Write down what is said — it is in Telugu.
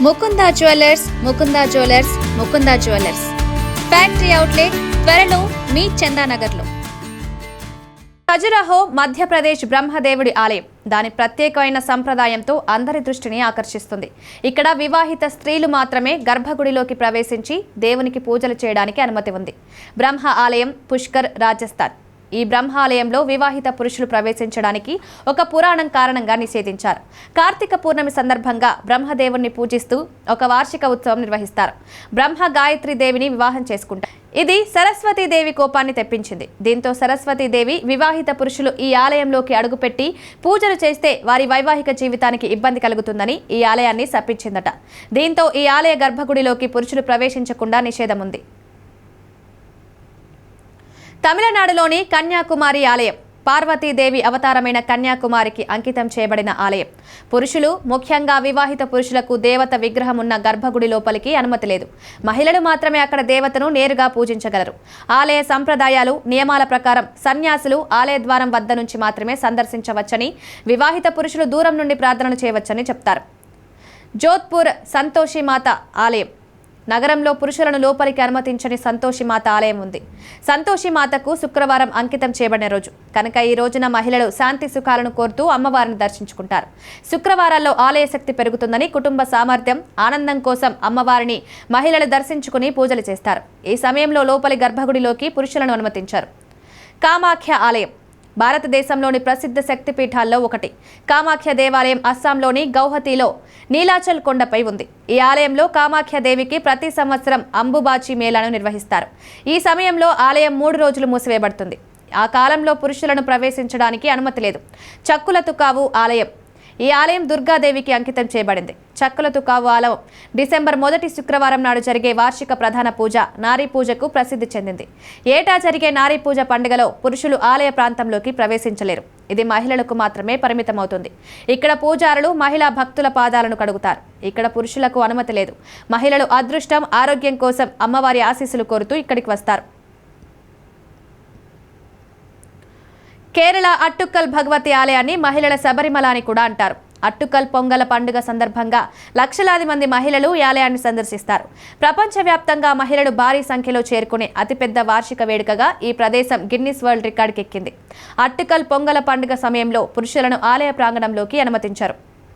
Mukunda jewellers, Mukunda jewellers, Mukunda jewellers factory outlet త్వరలో మీ చందానగర్లో. ఖజురహో మధ్యప్రదేశ్ బ్రహ్మదేవుడి ఆలయం దాని ప్రత్యేకమైన సంప్రదాయంతో అందరి దృష్టిని ఆకర్షిస్తుంది. ఇక్కడ వివాహిత స్త్రీలు మాత్రమే గర్భగుడిలోకి ప్రవేశించి దేవునికి పూజలు చేయడానికి అనుమతి ఉంది. బ్రహ్మ ఆలయం పుష్కర్, రాజస్థాన్. ఈ బ్రహ్మాలయంలో వివాహిత పురుషులు ప్రవేశించడానికి ఒక పురాణం కారణంగా నిషేధించారు. కార్తీక పూర్ణమి సందర్భంగా బ్రహ్మదేవుణ్ణి పూజిస్తూ ఒక వార్షిక ఉత్సవం నిర్వహిస్తారు. బ్రహ్మ గాయత్రి దేవిని వివాహం చేసుకుంటారు. ఇది సరస్వతీదేవి కోపాన్ని తెప్పించింది. దీంతో సరస్వతీదేవి వివాహిత పురుషులు ఈ ఆలయంలోకి అడుగుపెట్టి పూజలు చేస్తే వారి వైవాహిక జీవితానికి ఇబ్బంది కలుగుతుందని ఈ ఆలయాన్ని శపించిందట. దీంతో ఈ ఆలయ గర్భగుడిలోకి పురుషులు ప్రవేశించకుండా నిషేధం ఉంది. తమిళనాడులోని కన్యాకుమారి ఆలయం పార్వతీదేవి అవతారమైన కన్యాకుమారికి అంకితం చేయబడిన ఆలయం. పురుషులు, ముఖ్యంగా వివాహిత పురుషులకు దేవత విగ్రహం ఉన్న గర్భగుడి లోపలికి అనుమతి లేదు. మహిళలు మాత్రమే అక్కడ దేవతను నేరుగా పూజించగలరు. ఆలయ సంప్రదాయాలు, నియమాల ప్రకారం సన్యాసులు ఆలయ ద్వారం వద్ద నుంచి మాత్రమే సందర్శించవచ్చని, వివాహిత పురుషులు దూరం నుండి ప్రార్థనలు చేయవచ్చని చెప్తారు. జోధ్పూర్ సంతోషిమాత ఆలయం నగరంలో పురుషులను లోపలికి అనుమతించని సంతోషిమాత ఆలయం ఉంది. సంతోషిమాతకు శుక్రవారం అంకితం చేయబడిన రోజు కనుక ఈ రోజున మహిళలు శాంతి సుఖాలను కోరుతూ అమ్మవారిని దర్శించుకుంటారు. శుక్రవారాల్లో ఆలయ శక్తి పెరుగుతుందని, కుటుంబ సామర్థ్యం, ఆనందం కోసం అమ్మవారిని మహిళలు దర్శించుకుని పూజలు చేస్తారు. ఈ సమయంలో లోపలి గర్భగుడిలోకి పురుషులను అనుమతించారు. కామాఖ్య ఆలయం భారతదేశంలోని ప్రసిద్ధ శక్తిపీఠాల్లో ఒకటి. కామాఖ్య దేవాలయం అస్సాంలోని గౌహతిలో నీలాచల్ కొండపై ఉంది. ఈ ఆలయంలో కామాఖ్య దేవికి ప్రతి సంవత్సరం అంబుబాచి మేళాను నిర్వహిస్తారు. ఈ సమయంలో ఆలయం 3 రోజులు మూసివేయబడుతుంది. ఆ కాలంలో పురుషులను ప్రవేశించడానికి అనుమతి లేదు. చక్కుల తుకావు ఆలయం ఈ ఆలయం దుర్గాదేవికి అంకితం చేయబడింది. చక్కుల తుకావు ఆలయం డిసెంబర్ 1 శుక్రవారం నాడు జరిగే వార్షిక ప్రధాన పూజ నారీ పూజకు ప్రసిద్ధి చెందింది. ఏటా జరిగే నారీ పూజ పండుగలో పురుషులు ఆలయ ప్రాంతంలోకి ప్రవేశించలేరు. ఇది మహిళలకు మాత్రమే పరిమితమవుతుంది. ఇక్కడ పూజారులు మహిళా భక్తుల పాదాలను కడుగుతారు. ఇక్కడ పురుషులకు అనుమతి లేదు. మహిళలు అదృష్టం, ఆరోగ్యం కోసం అమ్మవారి ఆశీస్సులు కోరుతూ ఇక్కడికి వస్తారు. కేరళ అట్టుక్కల్ భగవతి ఆలయాన్ని మహిళల శబరిమల అని కూడా అంటారు. అట్టుక్కల్ పొంగల పండుగ సందర్భంగా లక్షలాది మంది మహిళలు ఈ ఆలయాన్ని సందర్శిస్తారు. ప్రపంచవ్యాప్తంగా మహిళలు భారీ సంఖ్యలో చేరుకునే అతిపెద్ద వార్షిక వేడుకగా ఈ ప్రదేశం గిన్నిస్ వరల్డ్ రికార్డుకి ఎక్కింది. అట్టుక్కల్ పొంగల పండుగ సమయంలో పురుషులను ఆలయ ప్రాంగణంలోకి అనుమతించారు.